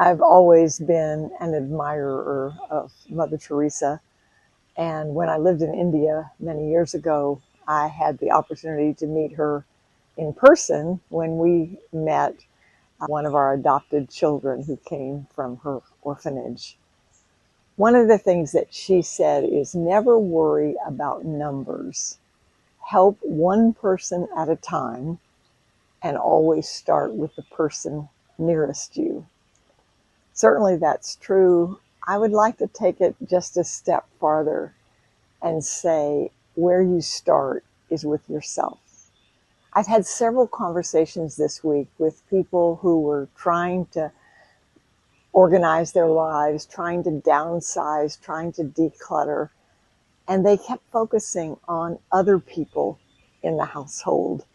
I've always been an admirer of Mother Teresa. And when I lived in India many years ago, I had the opportunity to meet her in person when we met one of our adopted children who came from her orphanage. One of the things that she said is never worry about numbers. Help one person at a time and always start with the person nearest you. Certainly that's true. I would like to take it just a step farther and say where you start is with yourself. I've had several conversations this week with people who were trying to organize their lives, trying to downsize, trying to declutter, and they kept focusing on other people in the household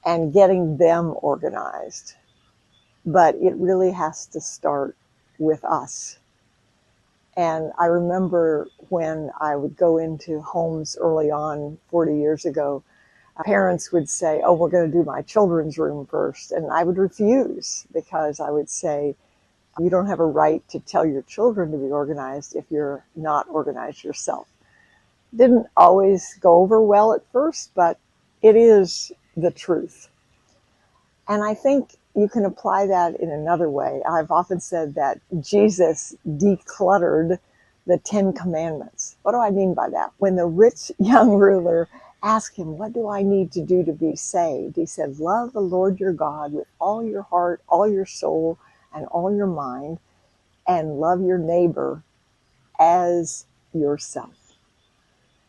and getting them organized. But it really has to start with us. And I remember when I would go into homes early on, 40 years ago, parents would say, oh, we're going to do my children's room first. And I would refuse because I would say, you don't have a right to tell your children to be organized if you're not organized yourself. Didn't always go over well at first, but it is the truth. And I think you can apply that in another way. I've often said that Jesus decluttered the 10 Commandments. What do I mean by that? When the rich young ruler asked him, what do I need to do to be saved? He said, love the Lord your God with all your heart, all your soul, and all your mind, and love your neighbor as yourself.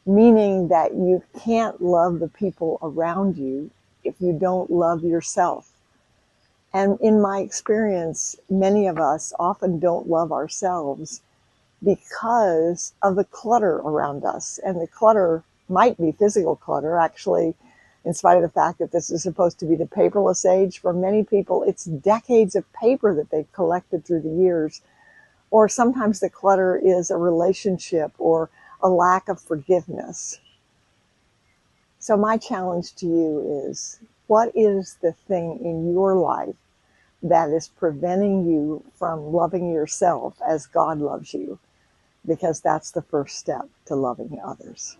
Meaning that you can't love the people around you if you don't love yourself. And in my experience, many of us often don't love ourselves because of the clutter around us. And the clutter might be physical clutter. Actually, in spite of the fact that this is supposed to be the paperless age, for many people, it's decades of paper that they've collected through the years. Or sometimes the clutter is a relationship or a lack of forgiveness. So my challenge to you is, what is the thing in your life that is preventing you from loving yourself as God loves you? Because that's the first step to loving others.